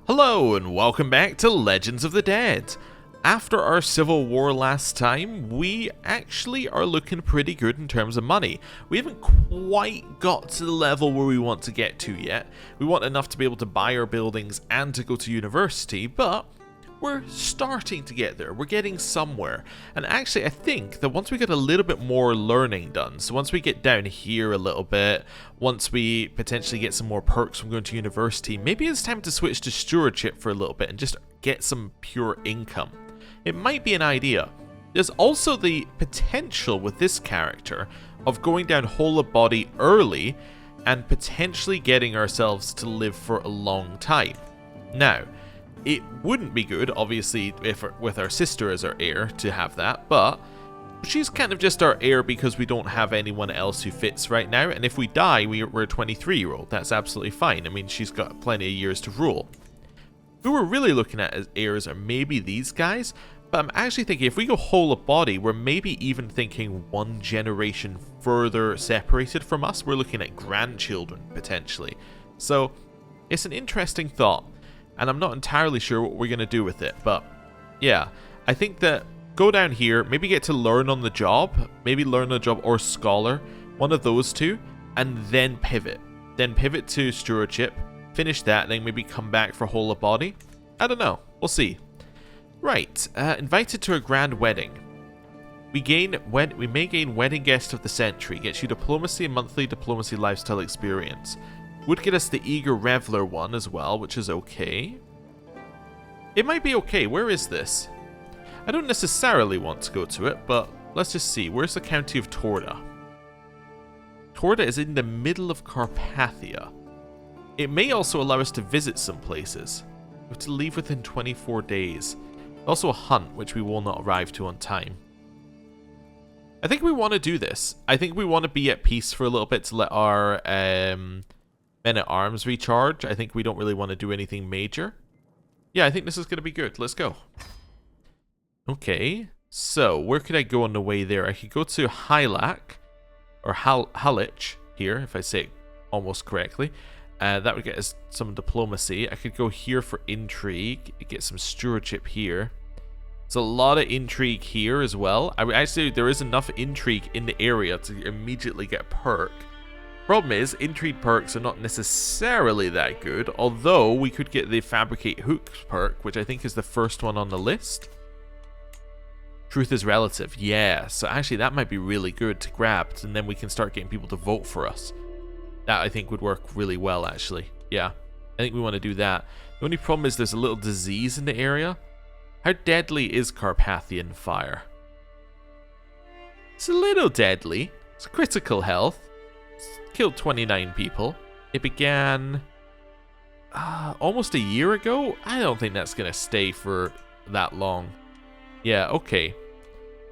Hello and welcome back to Legends of the Dead. After our civil war last time, we actually are looking pretty good in terms of money. We haven't quite got to the level where we want to get to yet. We want enough to be able to buy our buildings and to go to university, but we're starting to get there. We're getting somewhere. And actually, I think that once we get a little bit more learning done, so once we get down here a little bit, once we potentially get some more perks from going to university, maybe it's time to switch to stewardship for a little bit and just get some pure income. It might be an idea. There's also the potential with this character of going down whole of body early and potentially getting ourselves to live for a long time. Now, it wouldn't be good, obviously, if with our sister as our heir to have that, but she's kind of just our heir because we don't have anyone else who fits right now, and if we die, we're a 23-year-old. That's absolutely fine. I mean, she's got plenty of years to rule. Who we're really looking at as heirs are maybe these guys, but I'm actually thinking if we go whole of body, we're maybe even thinking one generation further separated from us. We're looking at grandchildren, potentially. So, it's an interesting thought. And I'm not entirely sure what we're going to do with it, but yeah, I think that go down here, maybe get to learn on the job, maybe learn on the job or scholar, one of those two, and then pivot. Then pivot to stewardship, finish that, and then maybe come back for whole of body. I don't know, we'll see. Right, invited to a grand wedding. We may gain wedding guest of the century, gets you diplomacy and monthly diplomacy lifestyle experience. Would get us the Eager Reveler one as well, which is okay. It might be okay. Where is this? I don't necessarily want to go to it, but let's just see. Where's the county of Torda? Torda is in the middle of Carpathia. It may also allow us to visit some places. We have to leave within 24 days. Also a hunt, which we will not arrive to on time. I think we want to do this. I think we want to be at peace for a little bit to let our men-at-arms recharge. I think we don't really want to do anything major. Yeah, I think this is going to be good. Let's go. Okay, so where could I go on the way there? I could go to Hylak, or Halich here, if I say it almost correctly. That would get us some diplomacy. I could go here for intrigue, get some stewardship here. There's a lot of intrigue here as well. Actually, there is enough intrigue in the area to immediately get a perk. Problem is, intrigue perks are not necessarily that good, although we could get the Fabricate Hooks perk, which I think is the first one on the list. Truth is relative, yeah, so actually that might be really good to grab, and then we can start getting people to vote for us. That I think would work really well, actually. Yeah, I think we want to do that. The only problem is there's a little disease in the area. How deadly is Carpathian fire? It's a little deadly. It's critical health. Killed 29 people. It began almost a year ago. I don't think that's gonna stay for that long. Yeah, okay.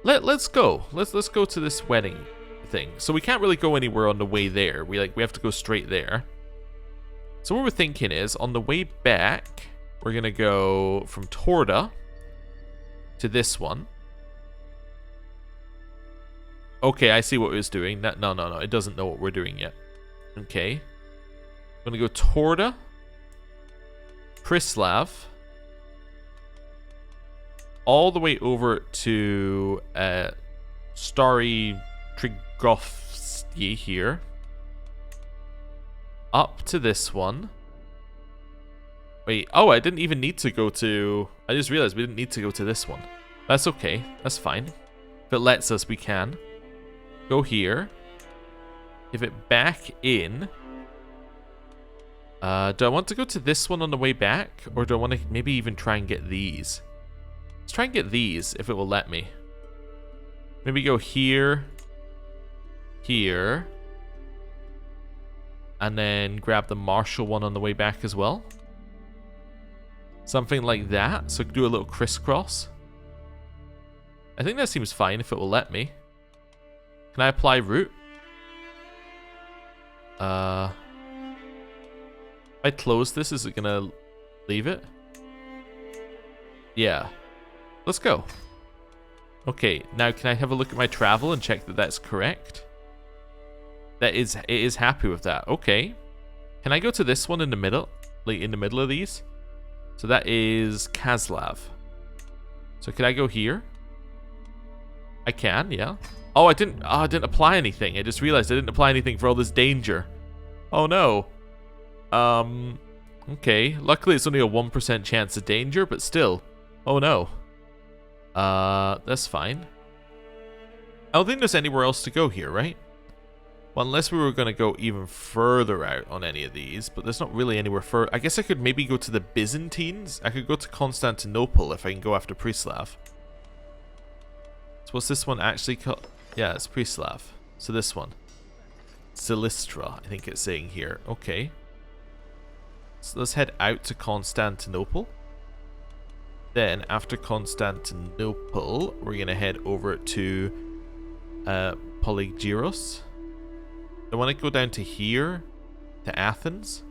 Let's go. Let's go to this wedding thing. So we can't really go anywhere on the way there. We have to go straight there. So what we're thinking is on the way back, we're gonna go from Torda to this one. Okay, I see what it was doing. No, it doesn't know what we're doing yet. Okay. I'm gonna go Torda, Prislav, all the way over to Starry Trigovsky here. Up to this one. Wait, oh, I didn't even need to go to... I just realized we didn't need to go to this one. That's okay, that's fine. If it lets us, we can. Go here. Give it back in. Do I want to go to this one on the way back? Or do I want to maybe even try and get these? Let's try and get these, if it will let me. Maybe go here. Here. And then grab the Marshall one on the way back as well. Something like that. So do a little crisscross. I think that seems fine if it will let me. Can I apply route? If I close this, is it gonna leave it? Yeah. Let's go. Okay, now can I have a look at my travel and check that that's correct? It is happy with that. Okay. Can I go to this one in the middle? Like in the middle of these? So that is Kazlav. So could I go here? I can, yeah. Oh, I didn't apply anything. I just realized I didn't apply anything for all this danger. Oh no. Okay. Luckily it's only a 1% chance of danger, but still. Oh no. That's fine. I don't think there's anywhere else to go here, right? Well, unless we were going to go even further out on any of these, but there's not really anywhere further. I guess I could maybe go to the Byzantines. I could go to Constantinople if I can go after Preslav. So what's this one actually called? Yeah, it's Preslav. So this one. Silistra, I think it's saying here. Okay. So let's head out to Constantinople. Then, after Constantinople, we're going to head over to Polygyros. I want to go down to here, to Athens.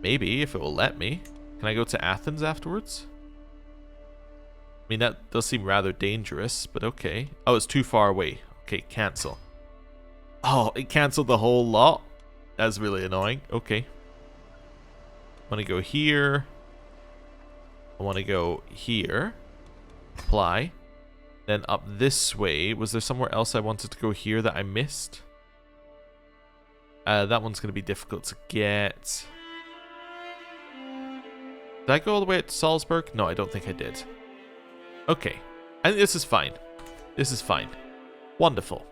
Maybe, if it will let me. Can I go to Athens afterwards? I mean, that does seem rather dangerous, but okay. Oh, it's too far away. Okay, cancel. Oh, it cancelled the whole lot? That's really annoying. Okay. I want to go here. I want to go here. Apply. Then up this way. Was there somewhere else I wanted to go here that I missed? That one's going to be difficult to get. Did I go all the way to Salzburg? No, I don't think I did. Okay. I think this is fine. This is fine. Wonderful.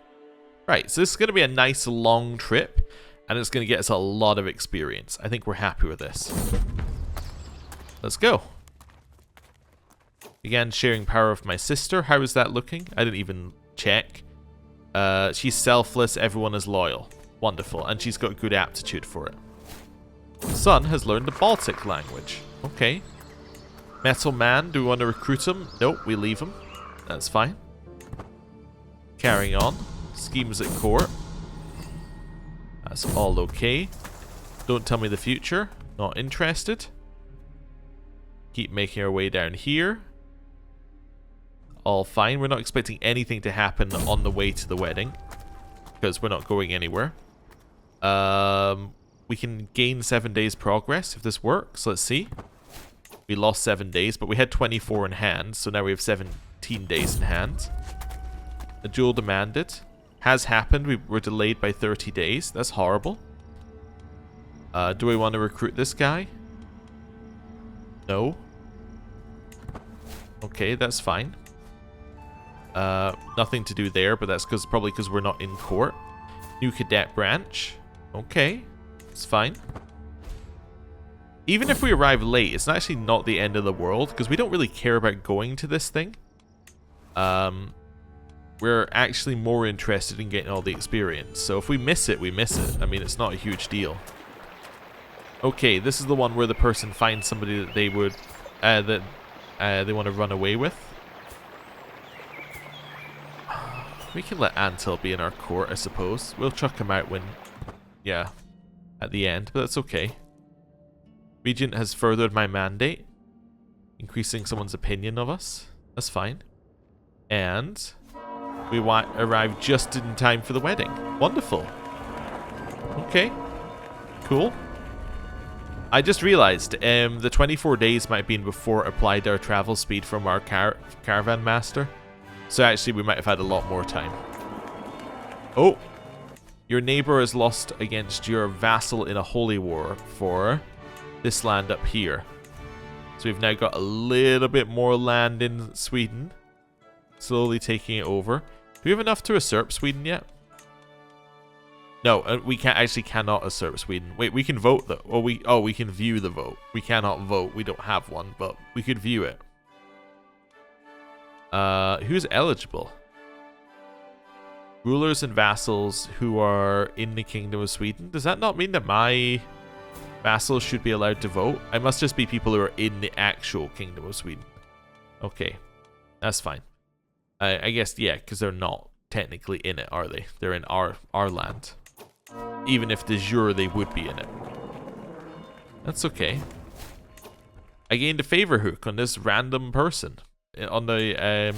Right, so this is going to be a nice long trip, and it's going to get us a lot of experience. I think we're happy with this. Let's go. Began sharing power with my sister. How is that looking? I didn't even check. She's selfless. Everyone is loyal. Wonderful. And she's got good aptitude for it. Son has learned the Baltic language. Okay. Metal Man. Do we want to recruit him? Nope, we leave him. That's fine. Carrying on. Schemes at court. That's all okay. Don't tell me the future. Not interested. Keep making our way down here. All fine. We're not expecting anything to happen on the way to the wedding, because we're not going anywhere. We can gain 7 days progress if this works. Let's see. We lost 7 days, but we had 24 in hand, so now we have 17 days in hand. A duel demanded. Has happened. We were delayed by 30 days. That's horrible. Do we want to recruit this guy? No. Okay, that's fine. Nothing to do there, but that's probably because we're not in court. New cadet branch. Okay, it's fine. Even if we arrive late, it's actually not the end of the world, because we don't really care about going to this thing. We're actually more interested in getting all the experience. So if we miss it, we miss it. I mean, it's not a huge deal. Okay, this is the one where the person finds somebody that they would, they want to run away with. We can let Antil be in our court, I suppose. We'll chuck him out when, yeah, at the end, but that's okay. Regent has furthered my mandate, increasing someone's opinion of us. That's fine. And we arrive just in time for the wedding. Wonderful. Okay. Cool. I just realized the 24 days might have been before it applied our travel speed from our caravan master. So actually we might have had a lot more time. Oh. Your neighbor is lost against your vassal in a holy war for this land up here. So we've now got a little bit more land in Sweden. Slowly taking it over. Do we have enough to usurp Sweden yet? No, we cannot usurp Sweden. Wait, we can vote though. We can view the vote. We cannot vote. We don't have one, but we could view it. Who's eligible? Rulers and vassals who are in the Kingdom of Sweden. Does that not mean that my vassals should be allowed to vote? I must just be people who are in the actual Kingdom of Sweden. Okay, that's fine. I guess, yeah, because they're not technically in it, are they? They're in our land. Even if de jure they would be in it. That's okay. I gained a favor hook on this random person. On the,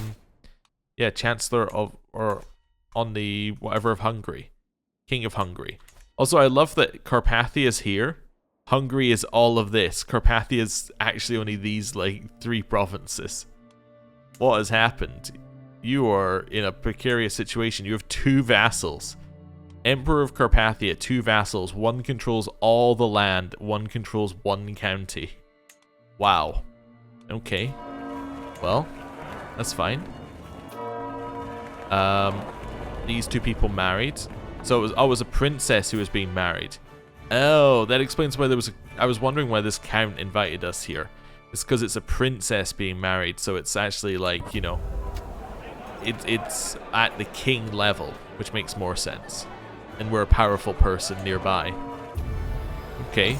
yeah, Chancellor of, or on the whatever of Hungary. King of Hungary. Also, I love that Carpathia is here. Hungary is all of this. Carpathia is actually only these, like, 3 provinces. What has happened? You are in a precarious situation. You have 2 vassals. Emperor of Carpathia, 2 vassals. 1 controls all the land. 1 controls 1 county. Wow. Okay. Well, that's fine. These 2 people married. So it was a princess who was being married. Oh, that explains why there was I was wondering why this count invited us here. It's because it's a princess being married, so it's actually like, you know, it's at the king level, which makes more sense. And we're a powerful person nearby. Okay.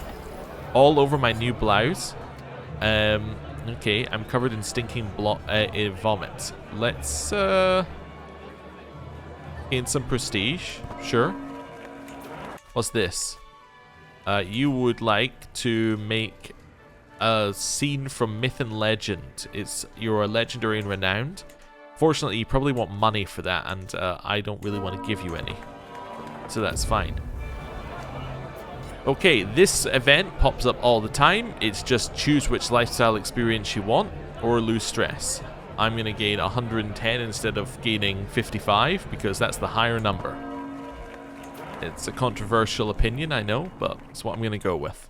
All over my new blouse. Okay, I'm covered in stinking vomit. Let's gain some prestige. Sure. What's this? You would like to make a scene from myth and legend. You're a legendary and renowned. Fortunately, you probably want money for that, and I don't really want to give you any. So that's fine. Okay, this event pops up all the time. It's just choose which lifestyle experience you want, or lose stress. I'm going to gain 110 instead of gaining 55, because that's the higher number. It's a controversial opinion, I know, but it's what I'm going to go with.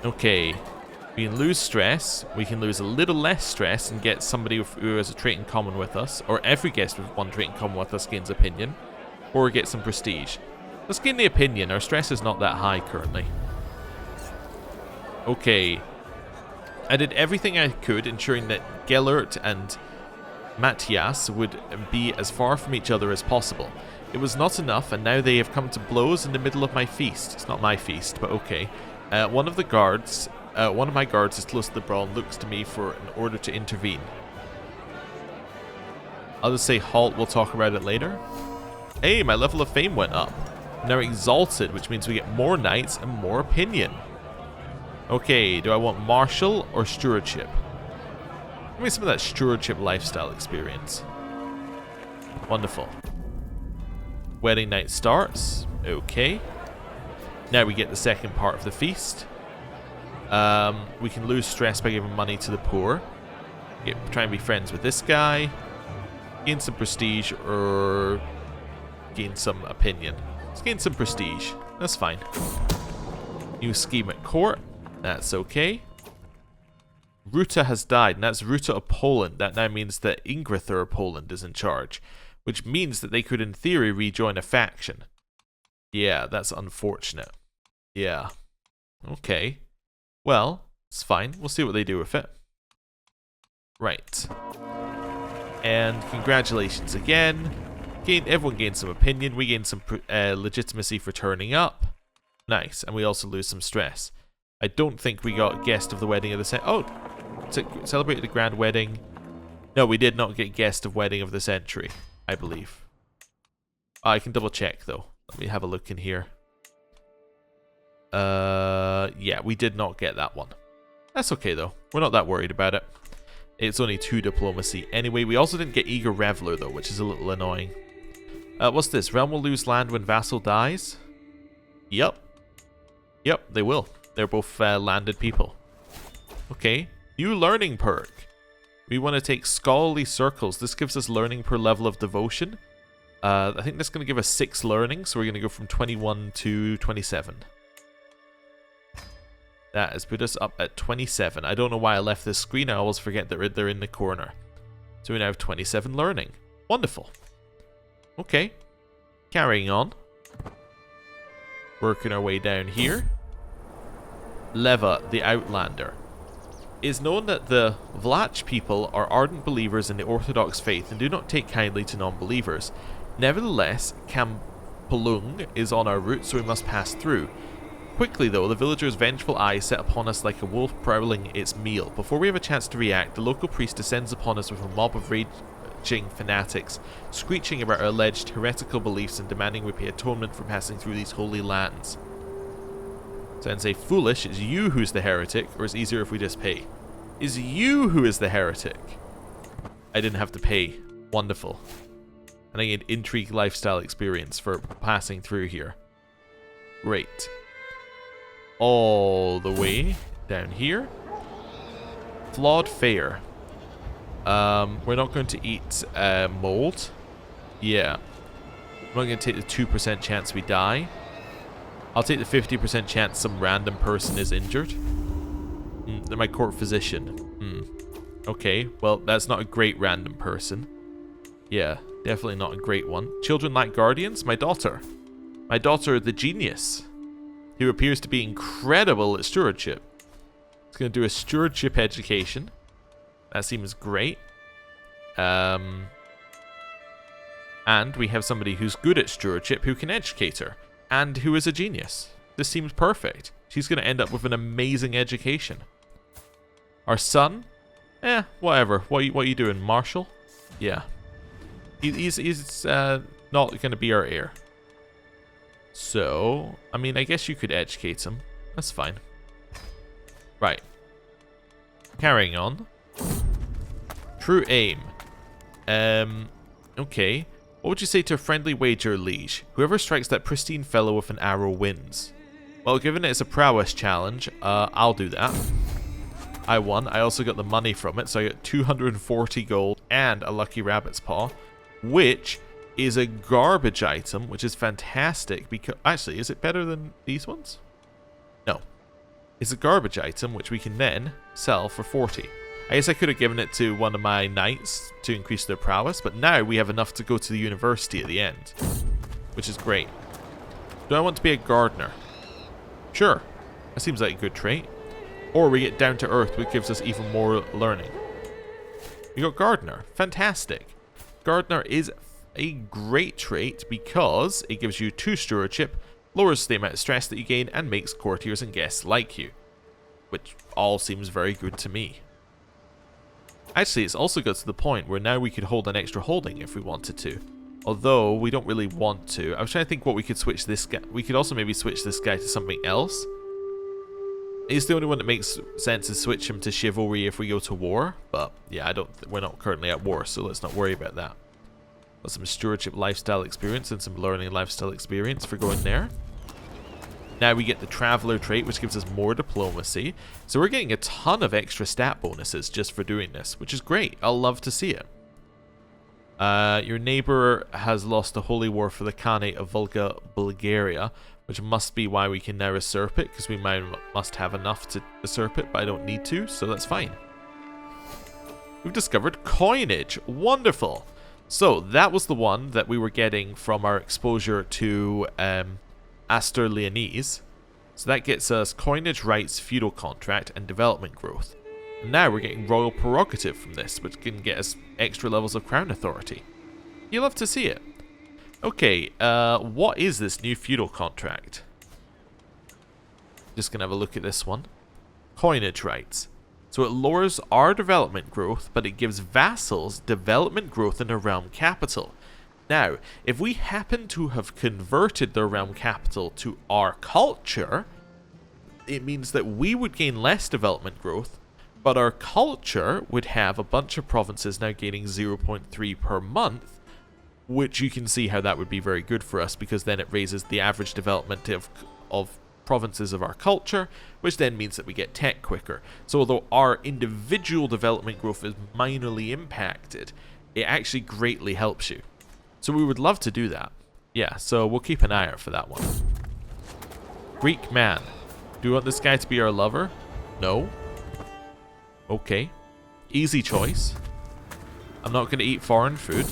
Okay, we can lose stress. We can lose a little less stress and get somebody who has a trait in common with us, or every guest with 1 trait in common with us gains opinion, or get some prestige. Let's gain the opinion. Our stress is not that high currently. Okay. I did everything I could, ensuring that Gellert and Matthias would be as far from each other as possible. It was not enough, and now they have come to blows in the middle of my feast. It's not my feast, but okay. One of my guards is close to the brawl and looks to me for an order to intervene. I'll just say halt, we'll talk about it later. Hey, my level of fame went up. I'm now exalted, which means we get more knights and more opinion. Okay, do I want martial or stewardship? Give me some of that stewardship lifestyle experience. Wonderful. Wedding night starts. Okay. Now we get the second part of the feast. We can lose stress by giving money to the poor. Try and be friends with this guy. Gain some prestige or gain some opinion. Let's gain some prestige. That's fine. New scheme at court. That's okay. Ruta has died, and that's Ruta of Poland. That now means that Ingrither of Poland is in charge, which means that they could, in theory, rejoin a faction. Yeah, that's unfortunate. Yeah. Okay. Well, it's fine. We'll see what they do with it. Right. And congratulations again. Everyone gains some opinion. We gain some legitimacy for turning up. Nice. And we also lose some stress. I don't think we got guest of the wedding of the century. Oh, celebrated the grand wedding. No, we did not get guest of wedding of the century, I believe. I can double check though. Let me have a look in here. Yeah, we did not get that one. That's okay though. We're not that worried about it. It's only 2 diplomacy. Anyway, we also didn't get eager reveler though, which is a little annoying. What's this? Realm will lose land when vassal dies? Yep. Yep, they will. They're both landed people. Okay. New learning perk. We want to take scholarly circles. This gives us learning per level of devotion. I think that's going to give us 6 learning, so we're going to go from 21 to 27. That has put us up at 27. I don't know why I left this screen. I always forget that they're in the corner. So we now have 27 learning. Wonderful. Okay. Carrying on. Working our way down here. Leva, the Outlander. It is known that the Vlach people are ardent believers in the Orthodox faith and do not take kindly to non-believers. Nevertheless, Kampalung is on our route, so we must pass through. Quickly though, the villagers' vengeful eyes set upon us like a wolf prowling its meal. Before we have a chance to react, the local priest descends upon us with a mob of raging fanatics, screeching about our alleged heretical beliefs and demanding we pay atonement for passing through these holy lands. So and say, foolish, it's you who's the heretic, or it's easier if we just pay. It's you who is the heretic. I didn't have to pay. Wonderful. And I get intrigue lifestyle experience for passing through here. Great. all the way down here. Flawed fare. We're not going to eat mold. Yeah. I'm not going to take the 2% chance we die. I'll take the 50% chance some random person is injured. They're my court physician. Okay, well, that's not a great random person. Yeah, definitely not a great one. Children lack guardians? My daughter. My daughter, the genius, who appears to be incredible at stewardship. It's going to do a stewardship education. That seems great. And we have somebody who's good at stewardship who can educate her. And who is a genius. This seems perfect. She's going to end up with an amazing education. Our son? Whatever. What are you doing, Marshall? Yeah. He's not going to be our heir. So, I mean, I guess you could educate him. That's fine. Right. Carrying on. True aim. Okay. What would you say to a friendly wager, liege? Whoever strikes that pristine fellow with an arrow wins. Well, given it's a prowess challenge, I'll do that. I won. I also got the money from it, so I got 240 gold and a lucky rabbit's paw, which is a garbage item, which is fantastic because... Actually, is it better than these ones? No. It's a garbage item, which we can then sell for 40. I guess I could have given it to one of my knights to increase their prowess, but now we have enough to go to the university at the end, which is great. Do I want to be a gardener? Sure. That seems like a good trait. Or we get down to earth, which gives us even more learning. We got gardener. Fantastic. Gardener is a great trait because it gives you 2 stewardship, lowers the amount of stress that you gain, and makes courtiers and guests like you. Which all seems very good to me. Actually, it's also got to the point where now we could hold an extra holding if we wanted to. Although, we don't really want to. I was trying to think what we could switch this guy. We could also maybe switch this guy to something else. He's the only one that makes sense to switch him to chivalry if we go to war. But, yeah, we're not currently at war, so let's not worry about that. Got some stewardship lifestyle experience and some learning lifestyle experience for going there. Now we get the Traveler trait, which gives us more diplomacy. So we're getting a ton of extra stat bonuses just for doing this, which is great. I'll love to see it. Your neighbor has lost the holy war for the Khanate of Volga, Bulgaria, which must be why we can now usurp it, because we must have enough to usurp it, but I don't need to, so that's fine. We've discovered coinage. Wonderful. So that was the one that we were getting from our exposure to Astor Leonese. So that gets us coinage rights, feudal contract, and development growth. And now we're getting royal prerogative from this, which can get us extra levels of crown authority. You love to see it. Okay, what is this new feudal contract? Just gonna have a look at this one. Coinage rights. So it lowers our development growth, but it gives vassals development growth in a realm capital. Now, if we happen to have converted their realm capital to our culture, it means that we would gain less development growth, but our culture would have a bunch of provinces now gaining 0.3 per month, which you can see how that would be very good for us, because then it raises the average development of provinces of our culture, which then means that we get tech quicker. So although our individual development growth is minorly impacted, it actually greatly helps you. So we would love to do that. Yeah, so we'll keep an eye out for that one. Greek man. Do you want this guy to be our lover? No. Okay. Easy choice. I'm not going to eat foreign food.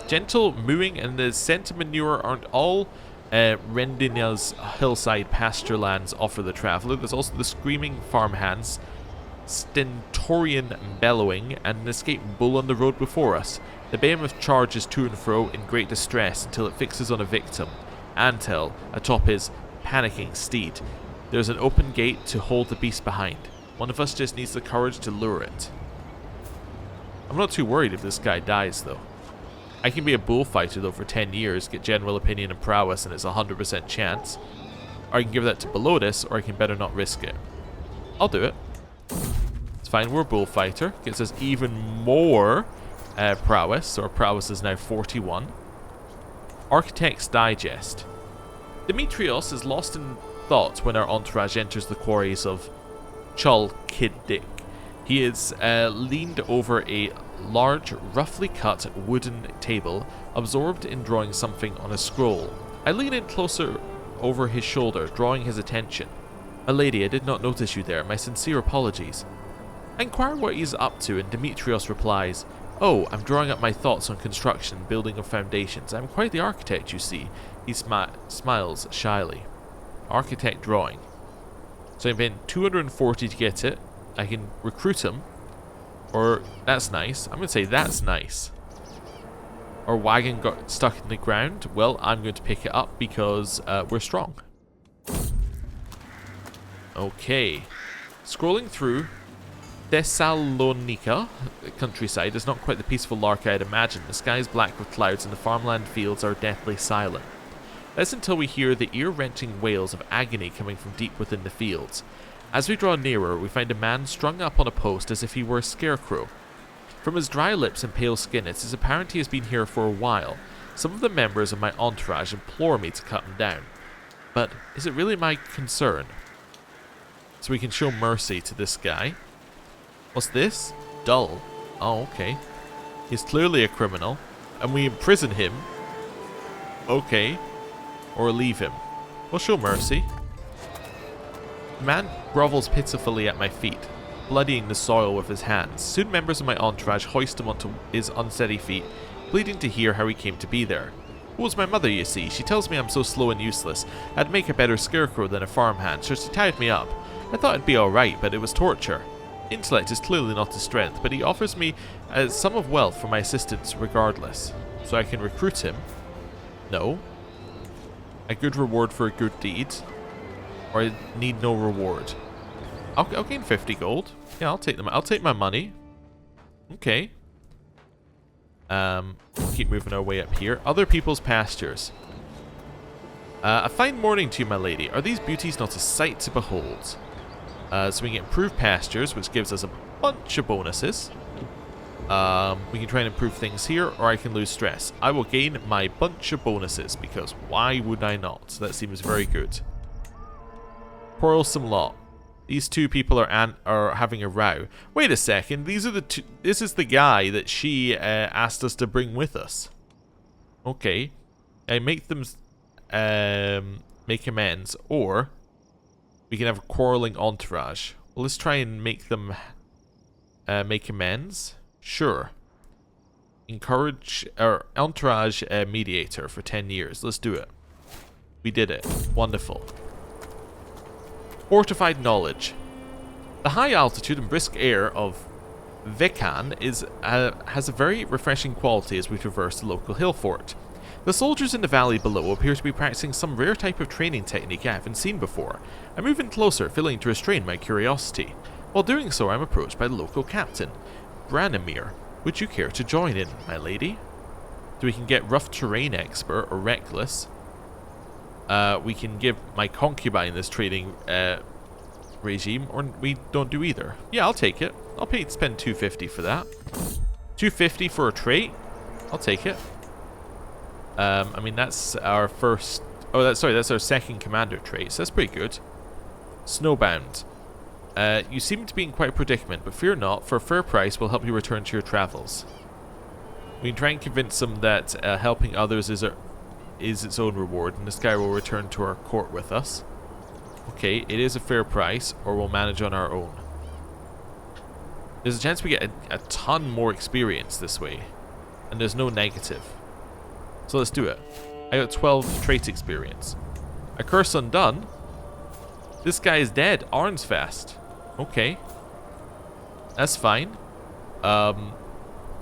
Gentle mooing and the scent manure aren't all Rendina's hillside pasture lands offer the traveller. There's also the screaming farmhands, stentorian bellowing, and an escaped bull on the road before us. The behemoth charges to and fro in great distress until it fixes on a victim. Until atop his panicking steed. There's an open gate to hold the beast behind. One of us just needs the courage to lure it. I'm not too worried if this guy dies, though. I can be a bullfighter, though, for 10 years, get general opinion and prowess, and it's a 100% chance. Or I can give that to Belotus, or I can better not risk it. I'll do it. It's fine, we're a bullfighter. Gets us even more prowess, so our prowess is now 41. Architect's Digest. Demetrios is lost in thought when our entourage enters the quarries of Chalkiddick. He is leaned over a large, roughly cut wooden table, absorbed in drawing something on a scroll. I lean in closer over his shoulder, drawing his attention. "My lady, I did not notice you there. My sincere apologies." I inquire what he is up to, and Demetrios replies, "Oh, I'm drawing up my thoughts on construction, building of foundations. I'm quite the architect, you see." He smiles shyly. Architect drawing. So I spent 240 to get it. I can recruit him. Or, that's nice. I'm going to say that's nice. Our wagon got stuck in the ground. Well, I'm going to pick it up because we're strong. Okay. Scrolling through. Thessalonica countryside is not quite the peaceful lark I had imagined. The sky is black with clouds and the farmland fields are deathly silent. That's until we hear the ear-wrenching wails of agony coming from deep within the fields. As we draw nearer, we find a man strung up on a post as if he were a scarecrow. From his dry lips and pale skin, it is apparent he has been here for a while. Some of the members of my entourage implore me to cut him down. But is it really my concern? So we can show mercy to this guy. What's this? Dull. Oh, okay. He's clearly a criminal. And we imprison him. Okay. Or leave him. We'll show mercy. The man grovels pitifully at my feet, bloodying the soil with his hands. Soon members of my entourage hoist him onto his unsteady feet, pleading to hear how he came to be there. It was my mother, you see. She tells me I'm so slow and useless. I'd make a better scarecrow than a farmhand, so she tied me up. I thought it'd be alright, but it was torture. Intellect is clearly not his strength, but he offers me a sum of wealth for my assistance regardless. So I can recruit him. No. A good reward for a good deed. Or I need no reward. I'll gain 50 gold. Yeah, I'll take them. I'll take my money. Okay. Keep moving our way up here. Other people's pastures. A fine morning to you, my lady. Are these beauties not a sight to behold? So we can get improved pastures, which gives us a bunch of bonuses. We can try and improve things here, or I can lose stress. I will gain my bunch of bonuses, because why would I not? That seems very good. Quarrelsome lot. These two people are having a row. Wait a second. These are the two. This is the guy that she asked us to bring with us. Okay. I make them make amends, or we can have a quarreling entourage. Well, let's try and make them make amends. Sure. Encourage our entourage mediator for 10 years. Let's do it. We did it. Wonderful. Fortified knowledge. The high altitude and brisk air of Vekan has a very refreshing quality as we traverse the local hill fort. The soldiers in the valley below appear to be practicing some rare type of training technique I haven't seen before. I move in closer, failing to restrain my curiosity. While doing so, I'm approached by the local captain, Branimir. Would you care to join in, my lady? So we can get rough terrain expert or reckless. We can give my concubine this trading regime, or we don't do either. Yeah, I'll take it. I'll spend 250 for that. 250 for a trait? I'll take it. I mean, that's our first... Oh, that's our second commander trait, so that's pretty good. Snowbound. You seem to be in quite a predicament, but fear not. For a fair price, we'll help you return to your travels. We can try and convince them that helping others is its own reward, and this guy will return to our court with us. Okay, it is a fair price, or we'll manage on our own. There's a chance we get a ton more experience this way, and there's no negative. So let's do it. I got 12 trait experience. A curse undone. This guy is dead. Arnsfast. Okay. That's fine.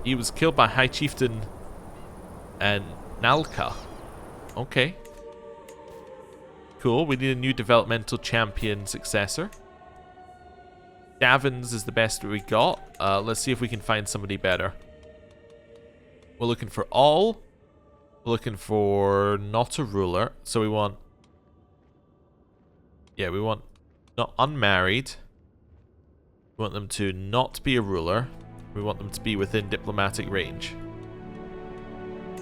He was killed by High Chieftain and Nalka. Okay. Cool. We need a new developmental champion successor. Davins is the best we got. Let's see if we can find somebody better. We're looking for all. We're looking for not a ruler. So we want... Yeah, we want not unmarried. We want them to not be a ruler. We want them to be within diplomatic range.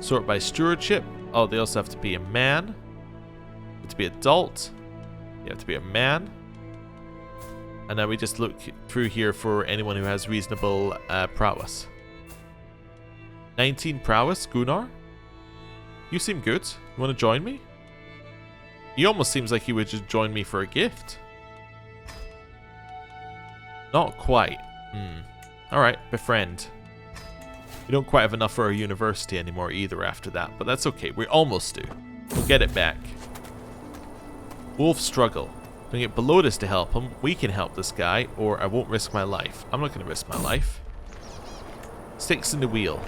Sort by stewardship. Oh, they also have to be a man. have to be adult. You have to be a man. And now we just look through here for anyone who has reasonable prowess. 19 prowess, Gunnar? You seem good. You want to join me? He almost seems like he would just join me for a gift. Not quite. Alright, befriend. We don't quite have enough for our university anymore either after that, but that's okay. We almost do. We'll get it back. Wolf struggle. We can get Belodus to help him. We can help this guy, or I won't risk my life. I'm not going to risk my life. Sticks in the wheel.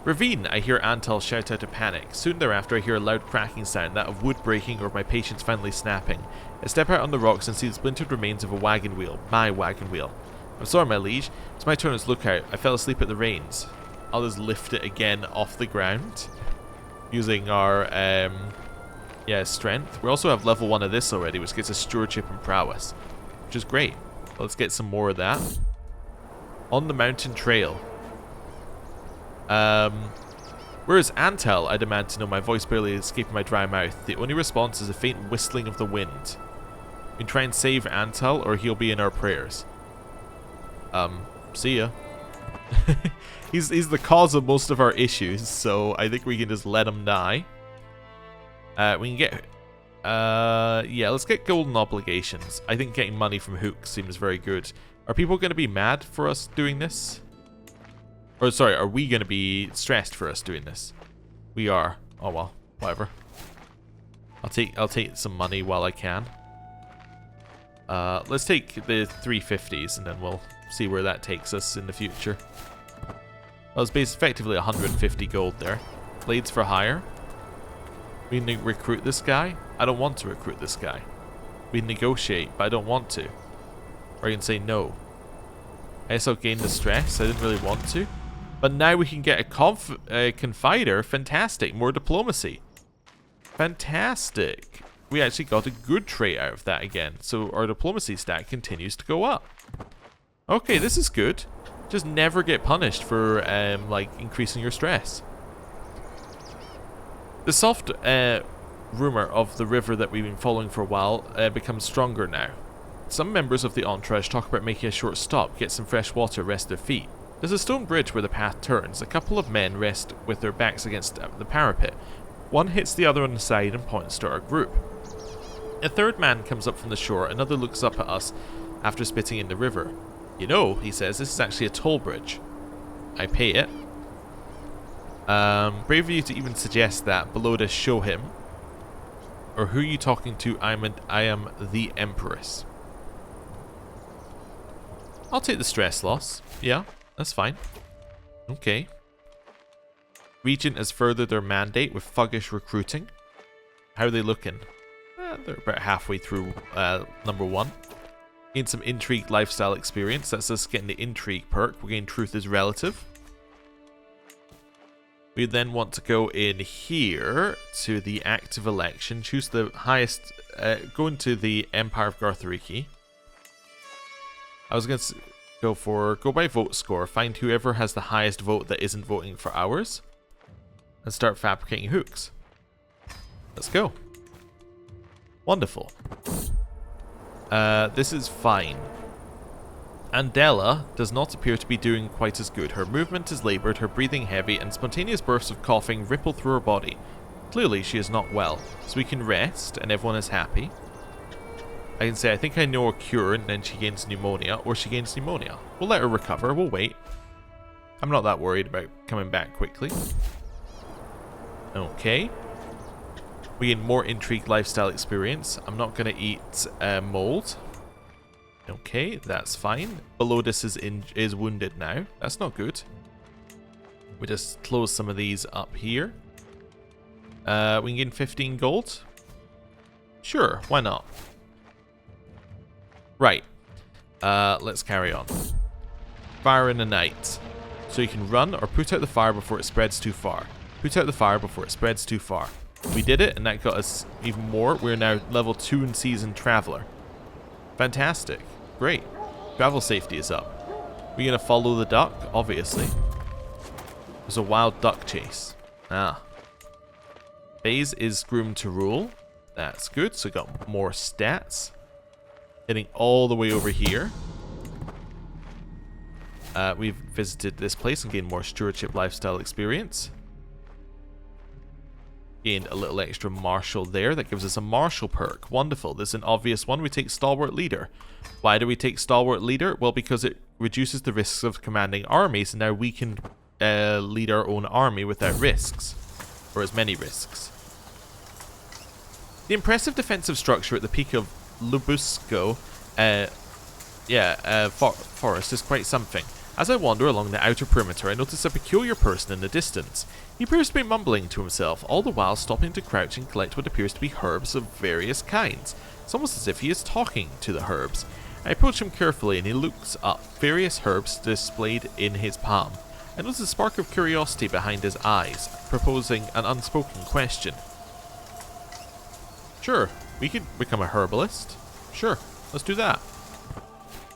Ravine, I hear Antal shout out a panic. Soon thereafter, I hear a loud cracking sound, that of wood breaking or my patience finally snapping. I step out on the rocks and see the splintered remains of a wagon wheel. My wagon wheel. I'm sorry, my liege. It's my turn as lookout. I fell asleep at the reins. I'll just lift it again off the ground. Using our, strength. We also have level 1 of this already, which gets us stewardship and prowess. Which is great. Let's get some more of that. On the mountain trail. Where is Antal? I demand to know, my voice barely escaping my dry mouth. The only response is a faint whistling of the wind. We can try and save Antal, or he'll be in our prayers. See ya. He's the cause of most of our issues, so I think we can just let him die. We can get... yeah, let's get golden obligations. I think getting money from hooks seems very good. Are people going to be mad for us doing this? Or, sorry, are we going to be stressed for us doing this? We are. Oh, well. Whatever. I'll take some money while I can. Let's take the 350s, and then we'll see where that takes us in the future. Well, it's basically effectively 150 gold there. Blades for hire. We can recruit this guy. I don't want to recruit this guy. We can negotiate, but I don't want to. Or you can say no. I guess I'll gain the stress. I didn't really want to. But now we can get a confider. Fantastic. More diplomacy. Fantastic. We actually got a good trait out of that again. So our diplomacy stat continues to go up. Okay, this is good. Just never get punished for like increasing your stress. The soft rumor of the river that we've been following for a while becomes stronger now. Some members of the entourage talk about making a short stop, get some fresh water, rest their feet. There's a stone bridge where the path turns. A couple of men rest with their backs against the parapet. One hits the other on the side and points to our group. A third man comes up from the shore. Another looks up at us after spitting in the river. You know, he says, this is actually a toll bridge. I pay it. Brave of you to even suggest that. Below to show him. Or who are you talking to? I am the Empress. I'll take the stress loss. Yeah, that's fine. Okay. Regent has furthered their mandate with thuggish recruiting. How are they looking? They're about halfway through number 1. Gain some intrigue lifestyle experience. That's us getting the intrigue perk. We gain truth is relative. We then want to go in here to the active election. Choose the highest. Go into the Empire of Garthariki. I was going to go by vote score. Find whoever has the highest vote that isn't voting for ours. And start fabricating hooks. Let's go. Wonderful. This is fine. Andela does not appear to be doing quite as good. Her movement is laboured, her breathing heavy, and spontaneous bursts of coughing ripple through her body. Clearly she is not well, so we can rest and everyone is happy. I can say I think I know a cure and then she gains pneumonia, or she gains pneumonia. We'll let her recover, we'll wait. I'm not that worried about coming back quickly. Okay. We gain more intrigue lifestyle experience. I'm not going to eat mold. Okay, that's fine. Belodus is wounded now. That's not good. We just close some of these up here. We can gain 15 gold. Sure, why not? Right. Let's carry on. Fire in the night. So you can run or put out the fire before it spreads too far. Put out the fire before it spreads too far. We did it, and that got us even more. We're now level 2 in Seasoned Traveler. Fantastic. Great. Travel safety is up. We're going to follow the duck, obviously. There's a wild duck chase. Ah. Phase is groomed to rule. That's good. So got more stats. Heading all the way over here. We've visited this place and gained more stewardship lifestyle experience. Gained a little extra martial there. That gives us a martial perk. Wonderful. This is an obvious one. We take stalwart leader. Why do we take stalwart leader? Well, because it reduces the risks of commanding armies, and now we can lead our own army without risks, or as many risks. The impressive defensive structure at the peak of Lubusco forest is quite something. As I wander along the outer perimeter, I notice a peculiar person in the distance. He appears to be mumbling to himself, all the while stopping to crouch and collect what appears to be herbs of various kinds. It's almost as if he is talking to the herbs. I approach him carefully and he looks up, various herbs displayed in his palm. I notice a spark of curiosity behind his eyes, proposing an unspoken question. Sure, we could become a herbalist. Sure, let's do that.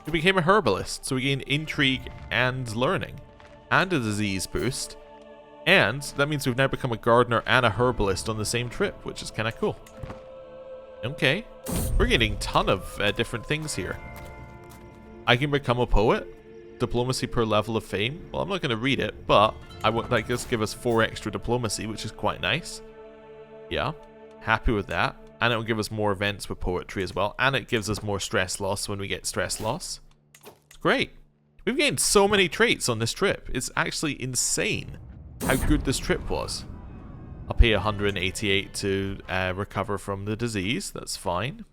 We became a herbalist, so we gain intrigue and learning, and a disease boost, and that means we've now become a gardener and a herbalist on the same trip, which is kind of cool. Okay, we're getting a ton of different things here. I can become a poet, diplomacy per level of fame. Well, I'm not going to read it, but that does give us 4 extra diplomacy, which is quite nice. Yeah, happy with that. And it will give us more events with poetry as well. And it gives us more stress loss when we get stress loss. It's great. We've gained so many traits on this trip. It's actually insane how good this trip was. I'll pay 188 to recover from the disease. That's fine.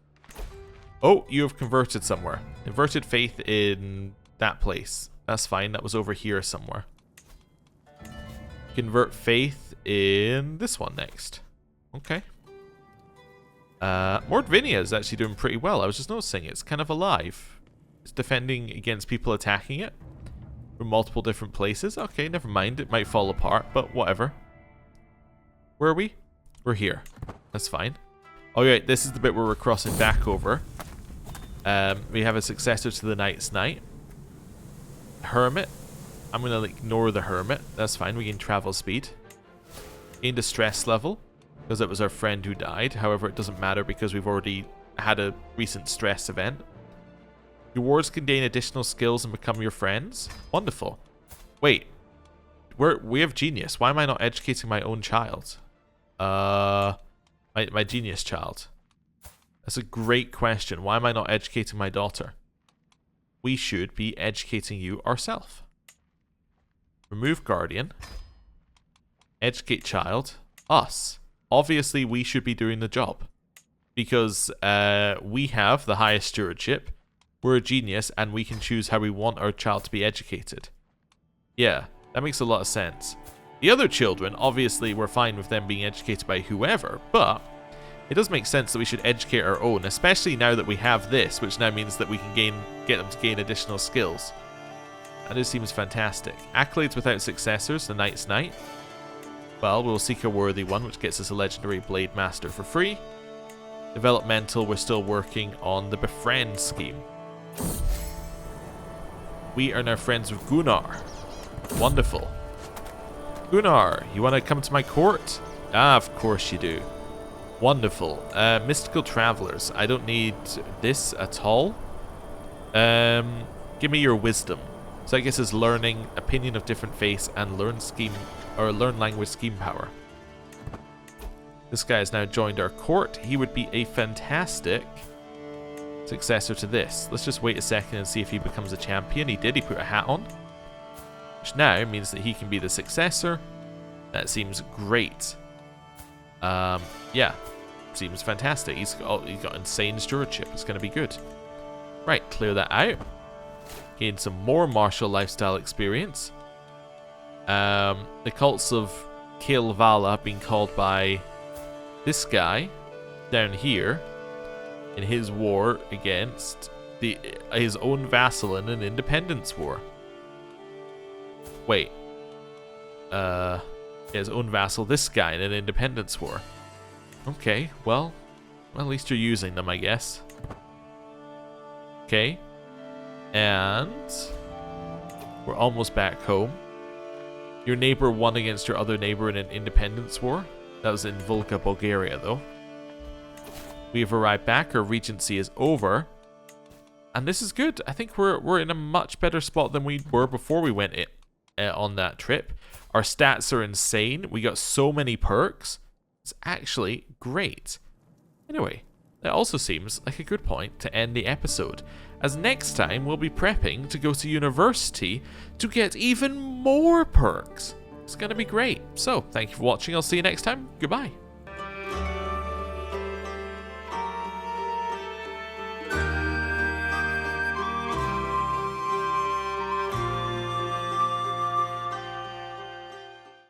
Oh, you have converted somewhere. Inverted faith in that place. That's fine. That was over here somewhere. Convert faith in this one next. Okay. Mordvinia is actually doing pretty well. I was just noticing it's kind of alive. It's defending against people attacking it from multiple different places. Okay, never mind. It might fall apart, but whatever. Where are we? We're here. That's fine. Oh, yeah, this is the bit where we're crossing back over. We have a successor to the Knight's Knight. Hermit. I'm going to ignore the Hermit. That's fine. We gain travel speed. Gained a stress level, because it was our friend who died. However, it doesn't matter because we've already had a recent stress event. Your wards can gain additional skills and become your friends. Wonderful. Wait. We have genius. Why am I not educating my own child? My genius child. That's a great question. Why am I not educating my daughter? We should be educating you ourselves. Remove guardian. Educate child. Us. Obviously, we should be doing the job. Because we have the highest stewardship. We're a genius, and we can choose how we want our child to be educated. Yeah, that makes a lot of sense. The other children, obviously, we're fine with them being educated by whoever, but it does make sense that we should educate our own, especially now that we have this, which now means that we can get them to gain additional skills. That just seems fantastic. Accolades without successors, the Knight's Knight. Well, we'll seek a worthy one, which gets us a legendary Blade Master for free. Developmental, we're still working on the Befriend scheme. We are now friends with Gunnar. Wonderful. Gunnar, you want to come to my court? Ah, of course you do. Wonderful. Mystical Travelers. I don't need this at all. Give me your wisdom. So I guess it's learning, opinion of different faiths, and learn language scheme power. This guy has now joined our court. He would be a fantastic successor to this. Let's just wait a second and see if he becomes a champion. He did. He put a hat on, which now means that he can be the successor. That seems great. Yeah, seems fantastic. He's got insane stewardship. It's going to be good. Right, clear that out. Gain some more martial lifestyle experience. The cults of Kalevala have been called by this guy down here in his war against his own vassal in an independence war. Wait. His own vassal, this guy, in an independence war. Okay, well, at least you're using them, I guess. Okay. And we're almost back home. Your neighbor won against your other neighbor in an independence war. That was in Volga, Bulgaria, though. We've arrived back. Our regency is over. And this is good. I think we're in a much better spot than we were before we went on that trip. Our stats are insane. We got so many perks. It's actually great. Anyway, that also seems like a good point to end the episode, as next time we'll be prepping to go to university to get even more perks. It's going to be great. So, thank you for watching. I'll see you next time. Goodbye.